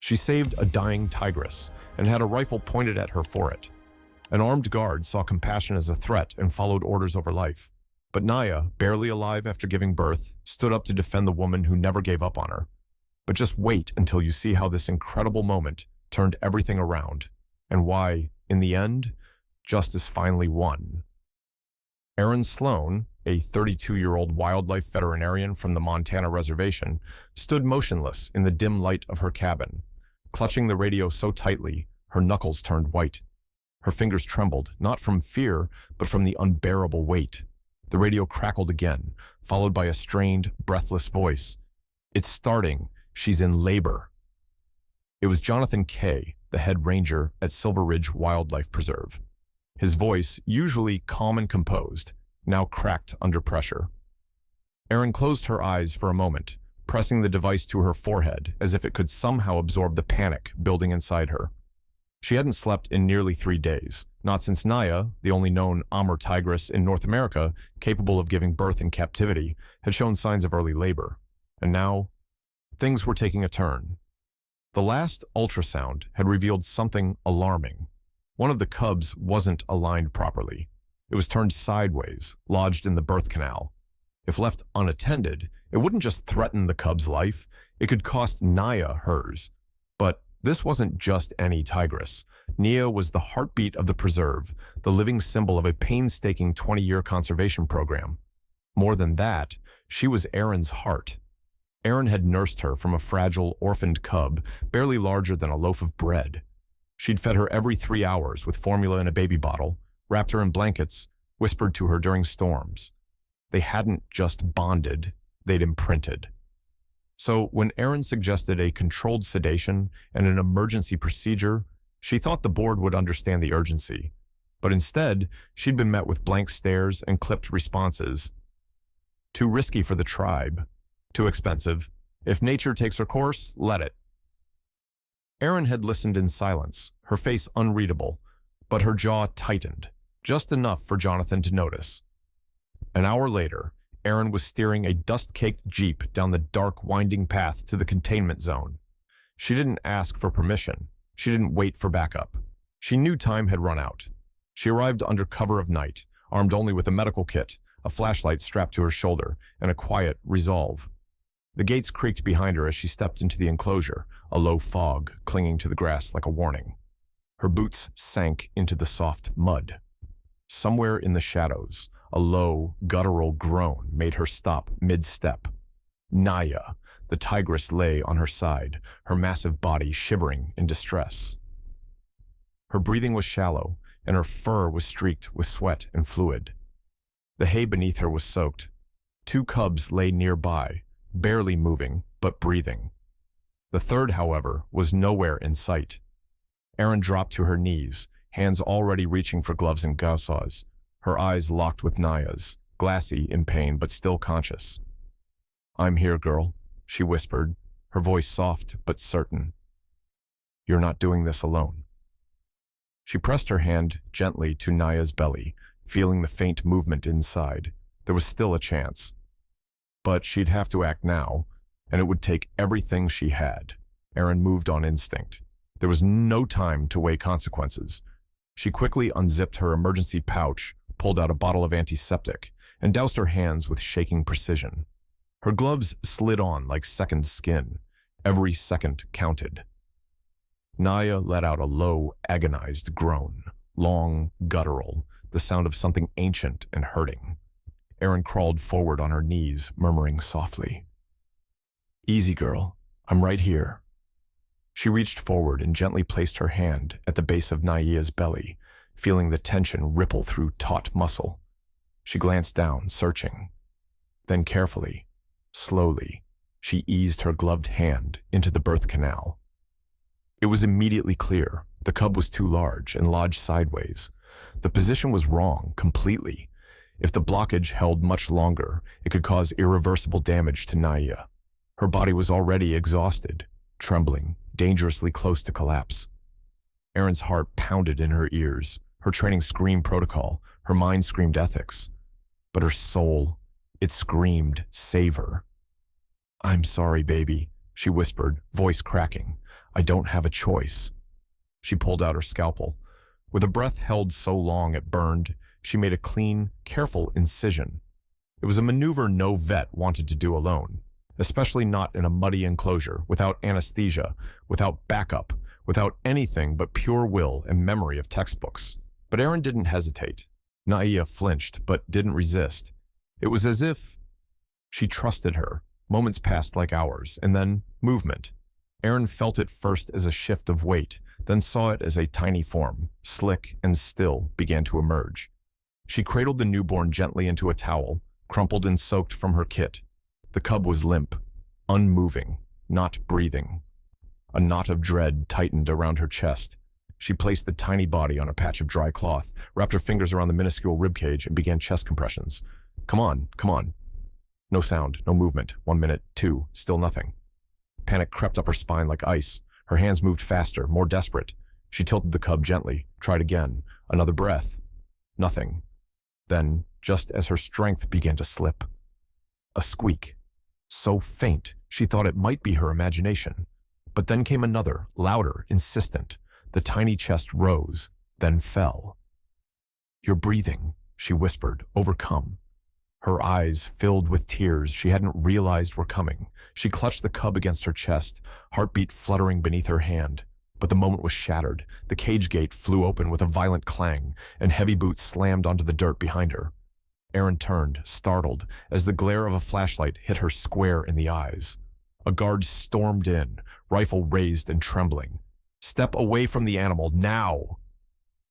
She saved a dying tigress and had a rifle pointed at her for it. An armed guard saw compassion as a threat and followed orders over life. But Naya, barely alive after giving birth, stood up to defend the woman who never gave up on her. But just wait until you see how this incredible moment turned everything around, and why, in the end, justice finally won. Aaron Sloan, a 32-year-old wildlife veterinarian from the Montana reservation, stood motionless in the dim light of her cabin, clutching the radio so tightly her knuckles turned white. Her fingers trembled, not from fear, but from the unbearable weight. The radio crackled again, followed by a strained, breathless voice. "It's starting. She's in labor." It was Jonathan Kay, the head ranger at Silver Ridge Wildlife Preserve. His voice, usually calm and composed, now cracked under pressure. Erin closed her eyes for a moment, pressing the device to her forehead as if it could somehow absorb the panic building inside her. She hadn't slept in nearly 3 days, not since Naya, the only known Amur tigress in North America capable of giving birth in captivity, had shown signs of early labor. And now, things were taking a turn. The last ultrasound had revealed something alarming. One of the cubs wasn't aligned properly. It was turned sideways, lodged in the birth canal. If left unattended, it wouldn't just threaten the cub's life, it could cost Naya hers. But this wasn't just any tigress. Nia was the heartbeat of the preserve, the living symbol of a painstaking 20-year conservation program. More than that, she was Erin's heart. Erin had nursed her from a fragile, orphaned cub, barely larger than a loaf of bread. She'd fed her every 3 hours with formula in a baby bottle, wrapped her in blankets, whispered to her during storms. They hadn't just bonded, they'd imprinted. So when Erin suggested a controlled sedation and an emergency procedure, she thought the board would understand the urgency. But instead, she'd been met with blank stares and clipped responses. Too risky for the tribe. Too expensive. If nature takes her course, let it. Erin had listened in silence, her face unreadable, but her jaw tightened, just enough for Jonathan to notice. An hour later, Erin was steering a dust-caked jeep down the dark, winding path to the containment zone. She didn't ask for permission. She didn't wait for backup. She knew time had run out. She arrived under cover of night, armed only with a medical kit, a flashlight strapped to her shoulder, and a quiet resolve. The gates creaked behind her as she stepped into the enclosure, a low fog clinging to the grass like a warning. Her boots sank into the soft mud. Somewhere in the shadows, a low, guttural groan made her stop mid-step. Naya, the tigress, lay on her side, her massive body shivering in distress. Her breathing was shallow, and her fur was streaked with sweat and fluid. The hay beneath her was soaked. 2 cubs lay nearby, barely moving, but breathing. The third, however, was nowhere in sight. Erin dropped to her knees, hands already reaching for gloves and gauze, her eyes locked with Naya's, glassy in pain but still conscious. "I'm here, girl," she whispered, her voice soft but certain. "You're not doing this alone." She pressed her hand gently to Naya's belly, feeling the faint movement inside. There was still a chance. But she'd have to act now, and it would take everything she had. Erin moved on instinct. There was no time to weigh consequences. She quickly unzipped her emergency pouch, pulled out a bottle of antiseptic, and doused her hands with shaking precision. Her gloves slid on like second skin. Every second counted. Naya let out a low, agonized groan, long, guttural, the sound of something ancient and hurting. Erin crawled forward on her knees, murmuring softly, "Easy, girl. I'm right here." She reached forward and gently placed her hand at the base of Naya's belly, feeling the tension ripple through taut muscle. She glanced down, searching. Then carefully, slowly, she eased her gloved hand into the birth canal. It was immediately clear. The cub was too large and lodged sideways. The position was wrong, completely. If the blockage held much longer, it could cause irreversible damage to Naya. Her body was already exhausted, trembling, dangerously close to collapse. Erin's heart pounded in her ears. Her training screamed protocol. Her mind screamed ethics. But her soul, it screamed, "Save her." "I'm sorry, baby," she whispered, voice cracking. I don't have a choice. She pulled out her scalpel. With a breath held so long it burned, she made a clean, careful incision. It was a maneuver no vet wanted to do alone, especially not in a muddy enclosure, without anesthesia, without backup, without anything but pure will and memory of textbooks. But Erin didn't hesitate. Naya flinched, but didn't resist. It was as if she trusted her. Moments passed like hours, and then movement. Erin felt it first as a shift of weight, then saw it as a tiny form, slick and still, began to emerge. She cradled the newborn gently into a towel, crumpled and soaked from her kit. The cub was limp, unmoving, not breathing. A knot of dread tightened around her chest. She placed the tiny body on a patch of dry cloth, wrapped her fingers around the minuscule ribcage, and began chest compressions. Come on, come on. No sound, no movement. 1 minute, 2, still nothing. Panic crept up her spine like ice. Her hands moved faster, more desperate. She tilted the cub gently, tried again. Another breath. Nothing. Then, just as her strength began to slip, a squeak. So faint, she thought it might be her imagination. But then came another, louder, insistent. The tiny chest rose, then fell. You're breathing, she whispered, overcome. Her eyes filled with tears she hadn't realized were coming. She clutched the cub against her chest, heartbeat fluttering beneath her hand. But the moment was shattered. The cage gate flew open with a violent clang, and heavy boots slammed onto the dirt behind her. Erin turned, startled, as the glare of a flashlight hit her square in the eyes. A guard stormed in, rifle raised and trembling. Step away from the animal, now!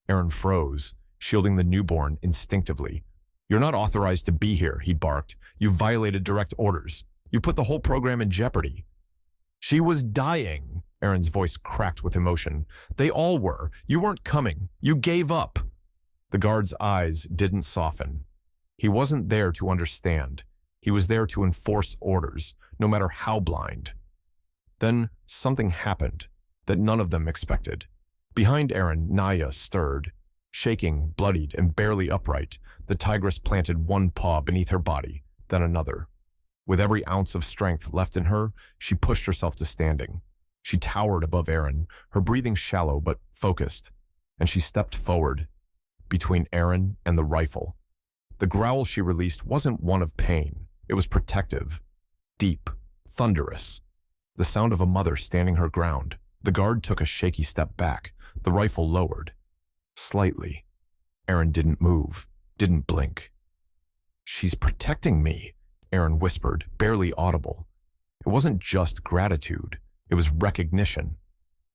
Erin froze, shielding the newborn instinctively. You're not authorized to be here, he barked. You've violated direct orders. You put the whole program in jeopardy. She was dying. Erin's voice cracked with emotion. They all were. You weren't coming. You gave up. The guard's eyes didn't soften. He wasn't there to understand. He was there to enforce orders, no matter how blind. Then something happened that none of them expected. Behind Erin, Naya stirred. Shaking, bloodied, and barely upright, the tigress planted one paw beneath her body, then another. With every ounce of strength left in her, she pushed herself to standing. She towered above Erin, her breathing shallow but focused, and she stepped forward, between Erin and the rifle. The growl she released wasn't one of pain. It was protective, deep, thunderous. The sound of a mother standing her ground. The guard took a shaky step back, the rifle lowered. Slightly. Erin didn't move, didn't blink. She's protecting me, Erin whispered, barely audible. It wasn't just gratitude. It was recognition.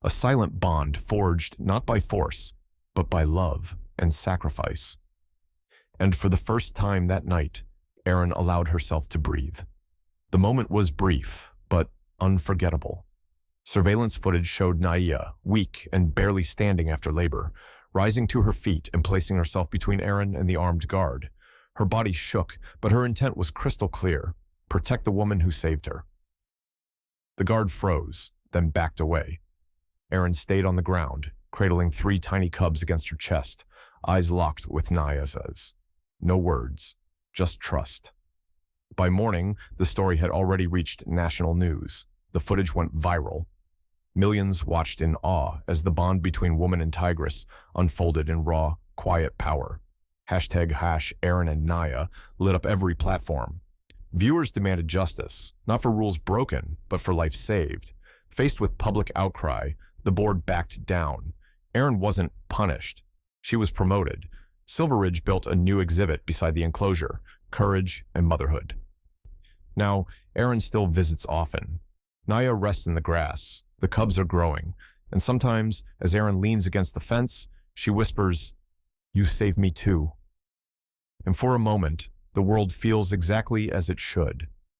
A silent bond forged not by force, but by love and sacrifice. And for the first time that night, Erin allowed herself to breathe. The moment was brief, but unforgettable. Surveillance footage showed Naya, weak and barely standing after labor, rising to her feet and placing herself between Erin and the armed guard. Her body shook, but her intent was crystal clear: protect the woman who saved her. The guard froze, then backed away. Erin stayed on the ground, cradling 3 tiny cubs against her chest, eyes locked with Naya's. No words, just trust. By morning, the story had already reached national news. The footage went viral. Millions watched in awe as the bond between woman and tigress unfolded in raw, quiet power. #Erin and Naya lit up every platform. Viewers demanded justice, not for rules broken, but for life saved. Faced with public outcry, the board backed down. Erin wasn't punished. She was promoted. Silver Ridge built a new exhibit beside the enclosure: courage and motherhood. Now, Erin still visits often. Naya rests in the grass. The cubs are growing, and sometimes, as Erin leans against the fence, she whispers, "You saved me too." And for a moment, the world feels exactly as it should.